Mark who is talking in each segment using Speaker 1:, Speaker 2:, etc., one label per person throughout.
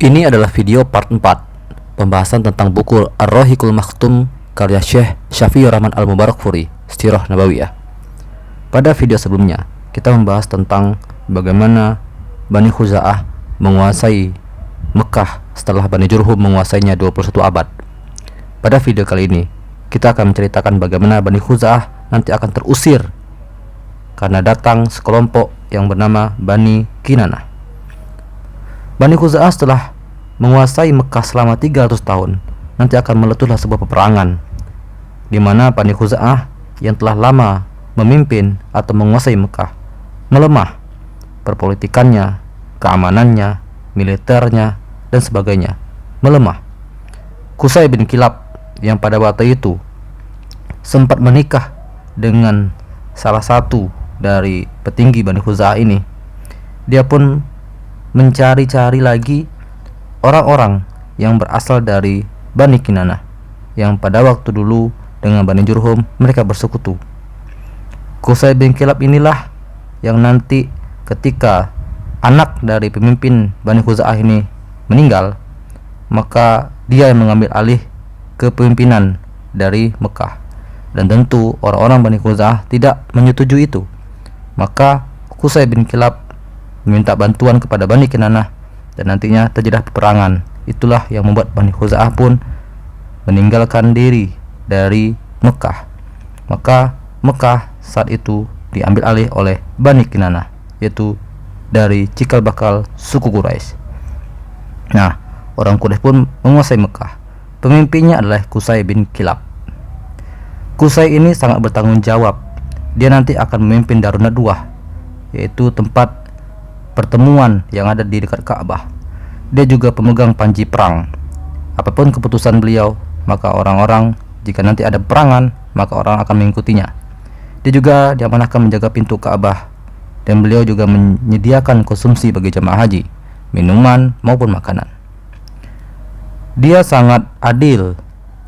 Speaker 1: Ini adalah video part 4 pembahasan tentang buku Ar-Rahiqul Maktum karya Syekh Syafi'ur Rahman Al-Mubarakfuri, Sirah Nabawiyah. Pada video sebelumnya, kita membahas tentang bagaimana Bani Khuza'ah menguasai Mekah setelah Bani Jurhum menguasainya 21 abad. Pada video kali ini, kita akan menceritakan bagaimana Bani Khuza'ah nanti akan terusir karena datang sekelompok yang bernama Bani Kinanah. Bani Khuza'ah setelah menguasai Mekah selama 300 tahun, nanti akan meletuslah sebuah peperangan di mana Bani Khuza'ah yang telah lama memimpin atau menguasai Mekah melemah, perpolitikannya, keamanannya, militernya, dan sebagainya melemah. Qusay bin Kilab yang pada waktu itu sempat menikah dengan salah satu dari petinggi Bani Khuza'ah ini, dia pun mencari-cari lagi orang-orang yang berasal dari Bani Kinanah yang pada waktu dulu dengan Bani Jurhum mereka bersekutu. Qusay bin Kilab inilah yang nanti ketika anak dari pemimpin Bani Khuza'ah ini meninggal, maka dia yang mengambil alih kepemimpinan dari Mekah. Dan tentu orang-orang Bani Khuza'ah tidak menyetujui itu. Maka Qusay bin Kilab meminta bantuan kepada Bani Kinanah dan nantinya terjadilah peperangan. Itulah yang membuat Bani Khuza'ah pun meninggalkan diri dari Mekah. Maka Mekah saat itu diambil alih oleh Bani Kinanah, yaitu dari cikal bakal suku Quraisy. Nah, orang Quraisy pun menguasai Mekah. Pemimpinnya adalah Qusay bin Kilab. Qusay ini sangat bertanggung jawab. Dia nanti akan memimpin Darun Nadwah, yaitu tempat pertemuan yang ada di dekat Ka'bah. Dia juga pemegang panji perang. Apapun keputusan beliau, maka orang-orang, jika nanti ada peperangan, maka orang akan mengikutinya. Dia juga diamanahkan menjaga pintu Ka'bah, dan beliau juga menyediakan konsumsi bagi jemaah haji, minuman maupun makanan. Dia sangat adil,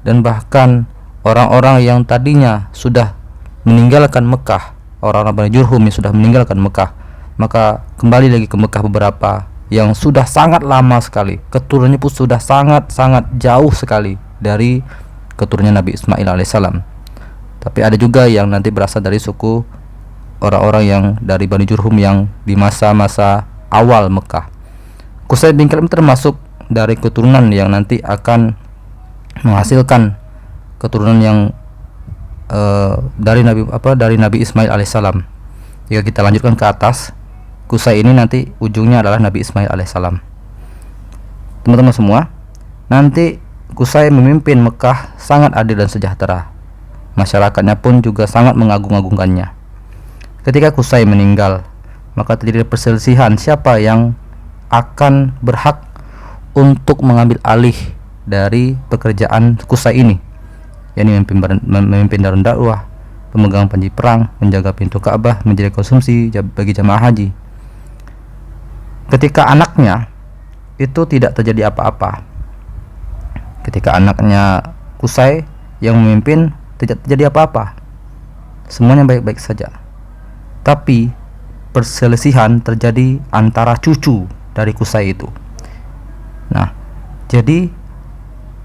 Speaker 1: dan bahkan orang-orang yang tadinya sudah meninggalkan Mekah, orang-orang Bani Jurhum yang sudah meninggalkan Mekah, maka kembali lagi ke Mekah beberapa yang sudah sangat lama sekali. Keturunannya pun sudah sangat-sangat jauh sekali dari keturunan Nabi Ismail alaihissalam. Tapi ada juga yang nanti berasal dari suku orang-orang yang dari Bani Jurhum yang di masa-masa awal Mekah. Qusay bin Kilab termasuk dari keturunan yang nanti akan menghasilkan keturunan yang dari Nabi Ismail alaihissalam. Jika kita lanjutkan ke atas, Qusay ini nanti ujungnya adalah Nabi Ismail alaihissalam. Teman-teman semua, nanti Qusay memimpin Mekah sangat adil dan sejahtera. Masyarakatnya pun juga sangat mengagung-agungkannya. Ketika Qusay meninggal, maka terjadi perselisihan siapa yang akan berhak untuk mengambil alih dari pekerjaan Qusay ini, yakni memimpin Darun Dakwah, pemegang panji perang, menjaga pintu Ka'bah, menjadi konsumsi bagi jamaah haji. Ketika anaknya itu tidak terjadi apa-apa. Ketika anaknya Qusay yang memimpin tidak terjadi apa-apa. Semuanya baik-baik saja. Tapi perselisihan terjadi antara cucu dari Qusay itu. Nah, jadi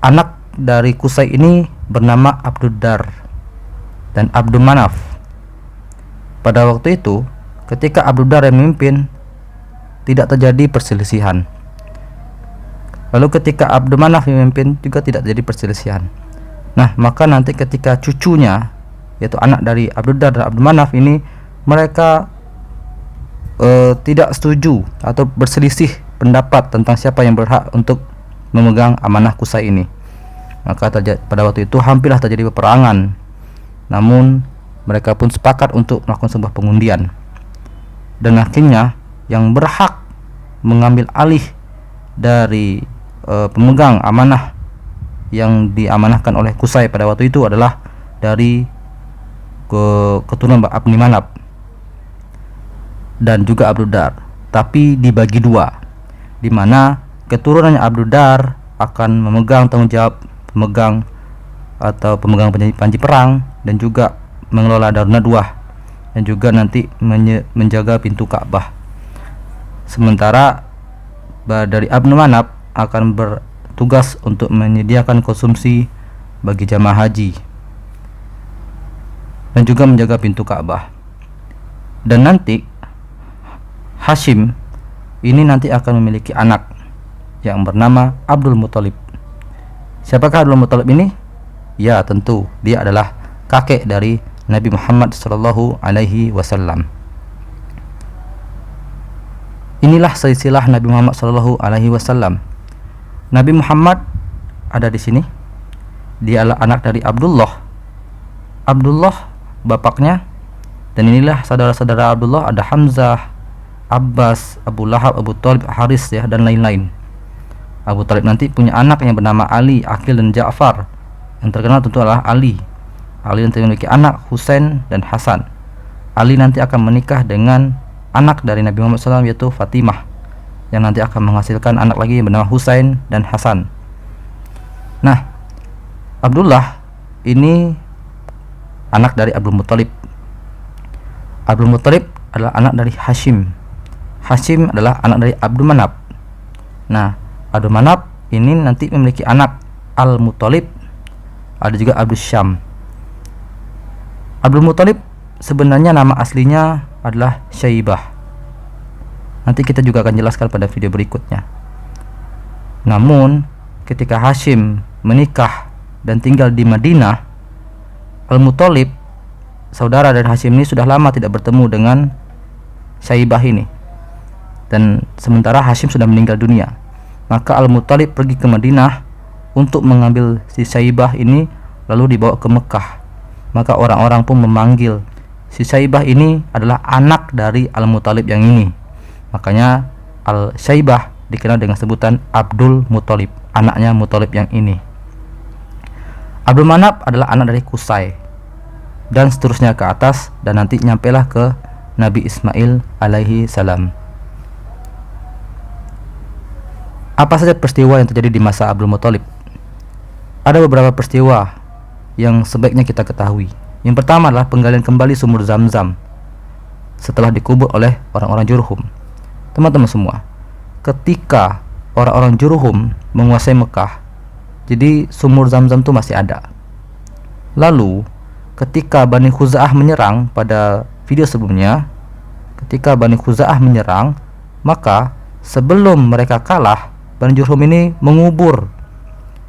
Speaker 1: anak dari Qusay ini bernama Abduddar dan Abdul Manaf. Pada waktu itu, ketika Abduddar yang memimpin, tidak terjadi perselisihan. Lalu ketika Abdul Manaf yang memimpin, juga tidak terjadi perselisihan. Nah, maka nanti ketika cucunya, yaitu anak dari Abduddar dan Abdul Manaf ini, mereka tidak setuju atau berselisih pendapat tentang siapa yang berhak untuk memegang amanah Qusay ini. Maka pada waktu itu hampirlah terjadi peperangan. Namun mereka pun sepakat untuk melakukan sebuah pengundian. Dan akhirnya yang berhak mengambil alih dari pemegang amanah yang diamanahkan oleh Qusay pada waktu itu adalah dari keturunan Abni Manaf dan juga Abduddar. Tapi dibagi dua, di mana keturunannya Abduddar akan memegang tanggung jawab pemegang panji perang dan juga mengelola Darun Nadwah dan juga nanti menjaga pintu Ka'bah. Sementara dari Abnu Manaf akan bertugas untuk menyediakan konsumsi bagi jamaah haji dan juga menjaga pintu Ka'bah. Dan nanti Hashim ini nanti akan memiliki anak yang bernama Abdul Muthalib. Siapakah Abdul Muthalib ini? Ya, tentu dia adalah kakek dari Nabi Muhammad sallallahu alaihi wasallam. Inilah silsilah Nabi Muhammad sallallahu alaihi wasallam. Nabi Muhammad ada di sini. Dia adalah anak dari Abdullah. Abdullah bapaknya, dan inilah saudara-saudara Abdullah, ada Hamzah, Abbas, Abu Lahab, Abu Thalib, Haris ya, dan lain-lain. Abu Thalib nanti punya anak yang bernama Ali, Aqil, dan Ja'far. Yang terkenal tentu adalah Ali. Ali nanti memiliki anak Husain dan Hasan. Ali nanti akan menikah dengan anak dari Nabi Muhammad SAW, yaitu Fatimah, yang nanti akan menghasilkan anak lagi yang bernama Husain dan Hasan. Nah, Abdullah ini anak dari Abdul Muthalib. Abdul Muthalib adalah anak dari Hashim. Hashim adalah anak dari Abdul Manaf. Nah, Abdul Manaf ini nanti memiliki anak Al-Muthalib, ada juga Abdul Syam. Abdul Muthalib sebenarnya nama aslinya adalah Syaibah. Nanti kita juga akan jelaskan pada video berikutnya. Namun ketika Hashim menikah dan tinggal di Madinah, Al-Muthalib, saudara dari Hashim ini, sudah lama tidak bertemu dengan Syaibah ini. Dan sementara Hashim sudah meninggal dunia, maka Al-Muthalib pergi ke Madinah untuk mengambil si Syaibah ini, lalu dibawa ke Mekah. Maka orang-orang pun memanggil si Syaibah ini adalah anak dari Al-Muthalib yang ini. Makanya Al-Syaibah dikenal dengan sebutan Abdul Muthalib, anaknya Muthalib yang ini. Abdul Manaf adalah anak dari Qusay, dan seterusnya ke atas, dan nanti nyampelah ke Nabi Ismail alaihi salam. Apa saja peristiwa yang terjadi di masa Abdul Muthalib? Ada beberapa peristiwa yang sebaiknya kita ketahui. Yang pertama adalah penggalian kembali sumur Zam-Zam setelah dikubur oleh orang-orang Jurhum. Teman-teman semua, ketika orang-orang Jurhum menguasai Mekah, jadi sumur Zam-Zam itu masih ada. Lalu ketika Bani Khuza'ah menyerang, pada video sebelumnya, ketika Bani Khuza'ah menyerang, maka sebelum mereka kalah, Bani Jurhum ini mengubur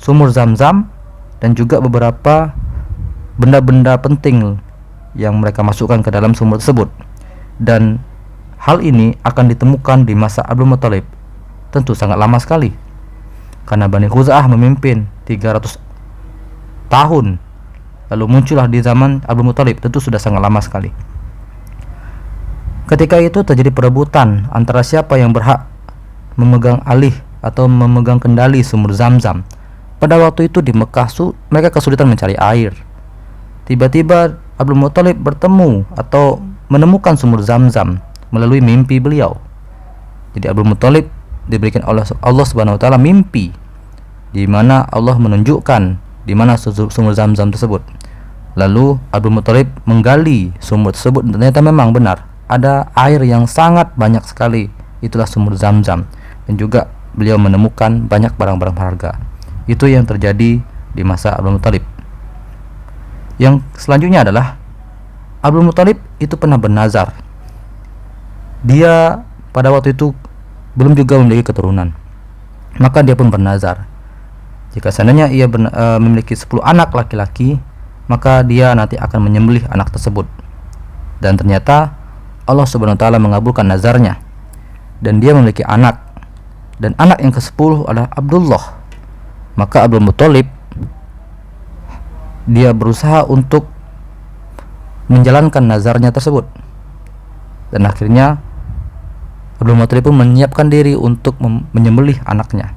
Speaker 1: sumur Zam-Zam dan juga beberapa benda-benda penting yang mereka masukkan ke dalam sumur tersebut. Dan hal ini akan ditemukan di masa Abdul Muthalib. Tentu sangat lama sekali, karena Bani Khuza'ah memimpin 300 tahun, lalu muncullah di zaman Abdul Muthalib. Tentu sudah sangat lama sekali. Ketika itu terjadi perebutan antara siapa yang berhak memegang alih atau memegang kendali sumur Zam-Zam. Pada waktu itu di Mekah mereka kesulitan mencari air. Tiba-tiba Abdul Muthalib bertemu atau menemukan sumur Zam-Zam melalui mimpi beliau. Jadi Abdul Muthalib diberikan oleh Allah Subhanahu wa taala mimpi, di mana Allah menunjukkan di mana sumur Zam-Zam tersebut. Lalu Abdul Muthalib menggali sumur tersebut, dan ternyata memang benar ada air yang sangat banyak sekali. Itulah sumur Zam-Zam. Dan juga beliau menemukan banyak barang-barang berharga. Itu yang terjadi di masa Abdul Muthalib. Yang selanjutnya adalah Abdul Muthalib itu pernah bernazar. Dia pada waktu itu belum juga memiliki keturunan, maka dia pun bernazar, jika seandainya ia memiliki 10 anak laki-laki, maka dia nanti akan menyembelih anak tersebut. Dan ternyata Allah Subhanahu wa taala mengabulkan nazarnya, dan dia memiliki anak, dan anak yang ke-10 adalah Abdullah. Maka Abdul Muthalib dia berusaha untuk menjalankan nazarnya tersebut, dan akhirnya Abdul Muthalib pun menyiapkan diri untuk menyembelih anaknya.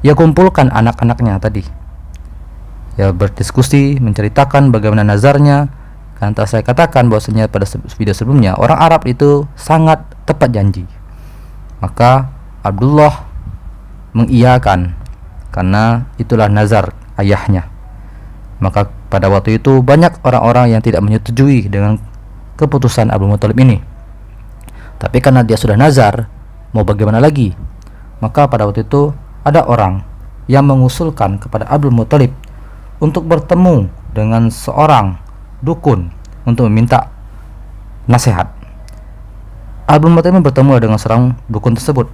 Speaker 1: Ia kumpulkan anak-anaknya tadi, ia berdiskusi, menceritakan bagaimana nazarnya. Karena telah saya katakan bahwasanya pada video sebelumnya, orang Arab itu sangat tepat janji. Maka Abdullah mengiyakan, karena itulah nazar ayahnya. Maka pada waktu itu banyak orang-orang yang tidak menyetujui dengan keputusan Abdul Muthalib ini. Tapi karena dia sudah nazar, mau bagaimana lagi? Maka pada waktu itu
Speaker 2: ada orang yang mengusulkan kepada Abdul Muthalib untuk bertemu dengan seorang dukun untuk meminta nasihat. Abdul Muthalib bertemu dengan seorang dukun tersebut.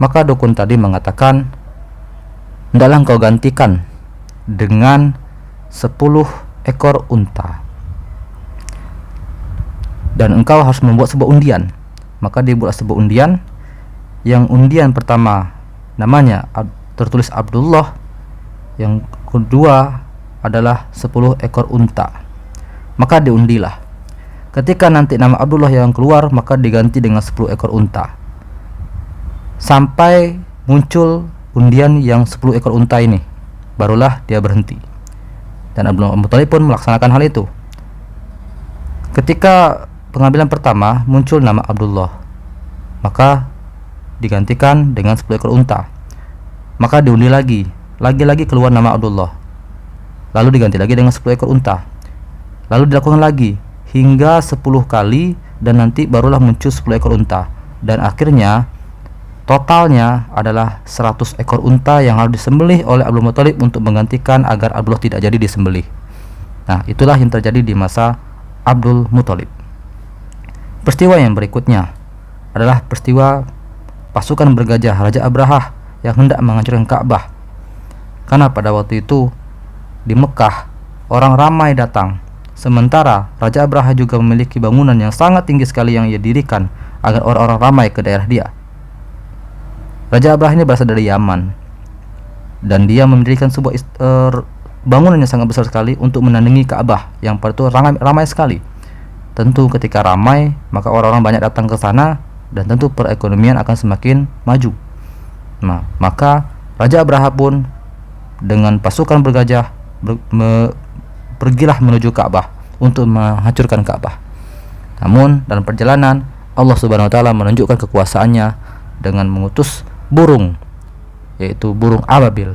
Speaker 2: Maka dukun tadi mengatakan, "Hendaklah engkau gantikan dengan 10 ekor unta, dan engkau harus membuat sebuah undian." Maka dibuat sebuah undian. Yang undian pertama namanya tertulis Abdullah, yang kedua adalah 10 ekor unta. Maka diundilah. Ketika nanti nama Abdullah yang keluar, maka diganti dengan 10 ekor unta, sampai muncul undian yang 10 ekor unta ini, barulah dia berhenti. Dan Abdul Muthalib pun melaksanakan hal itu. Ketika pengambilan pertama muncul nama Abdullah, maka digantikan dengan 10 ekor unta. Maka diundi lagi keluar nama Abdullah, lalu diganti lagi dengan 10 ekor unta. Lalu dilakukan lagi hingga 10 kali, dan nanti barulah muncul 10 ekor unta. Dan akhirnya totalnya adalah 100 ekor unta yang harus disembelih oleh Abdul Muthalib untuk menggantikan agar Abdullah tidak jadi disembelih. Nah, itulah yang terjadi di masa Abdul Muthalib. Peristiwa yang berikutnya adalah peristiwa pasukan bergajah Raja Abrahah yang hendak menghancurkan Ka'bah. Karena pada waktu itu di Mekah orang ramai datang, sementara Raja Abrahah juga memiliki bangunan yang sangat tinggi sekali yang ia dirikan agar orang-orang ramai ke daerah dia. Raja Abrahah ini berasal dari Yaman, dan dia mendirikan sebuah bangunan yang sangat besar sekali untuk menandingi Ka'bah yang pada itu ramai sekali. Tentu ketika ramai, maka orang-orang banyak datang ke sana, dan tentu perekonomian akan semakin maju. Nah, maka Raja Abrahah pun dengan pasukan bergajah pergilah menuju Ka'bah untuk menghancurkan Ka'bah. Namun dalam perjalanan Allah Subhanahu wa taala menunjukkan kekuasaannya dengan mengutus burung, yaitu burung ababil.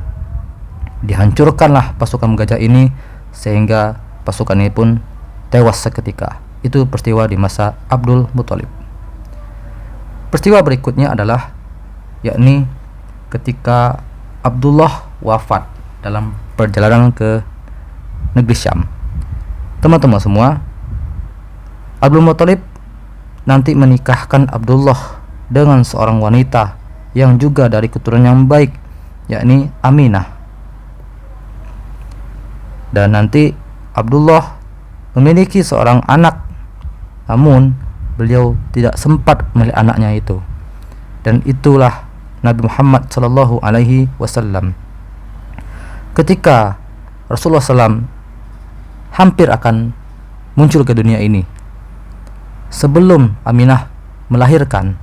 Speaker 2: Dihancurkanlah pasukan gajah ini sehingga pasukan ini pun tewas seketika. Itu peristiwa di masa Abdul Muthalib. Peristiwa berikutnya adalah yakni ketika Abdullah wafat dalam perjalanan ke negeri Syam. Teman-teman semua, Abdul Muthalib nanti menikahkan Abdullah dengan seorang wanita yang juga dari keturunan yang baik, yakni Aminah. Dan nanti Abdullah memiliki seorang anak, namun beliau tidak sempat melihat anaknya itu. Dan itulah Nabi Muhammad sallallahu alaihi wasallam. Ketika Rasulullah SAW hampir akan muncul ke dunia ini, sebelum Aminah melahirkan,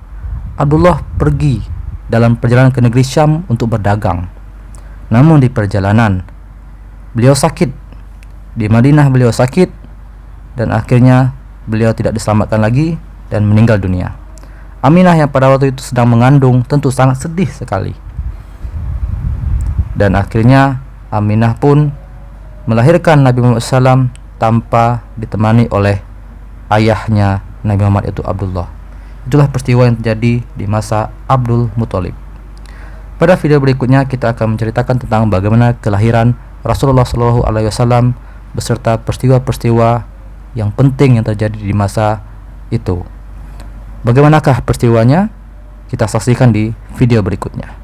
Speaker 2: Abdullah pergi dalam perjalanan ke negeri Syam untuk berdagang. Namun di perjalanan beliau sakit. Di Madinah beliau sakit, dan akhirnya beliau tidak diselamatkan lagi dan meninggal dunia. Aminah yang pada waktu itu sedang mengandung tentu sangat sedih sekali. Dan akhirnya Aminah pun melahirkan Nabi Muhammad SAW tanpa ditemani oleh ayahnya Nabi Muhammad, yaitu Abdullah. Itulah peristiwa yang terjadi di masa Abdul Muthalib. Pada video berikutnya kita akan menceritakan tentang bagaimana kelahiran Rasulullah SAW beserta peristiwa-peristiwa yang penting yang terjadi di masa itu. Bagaimanakah peristiwanya? Kita saksikan di video berikutnya.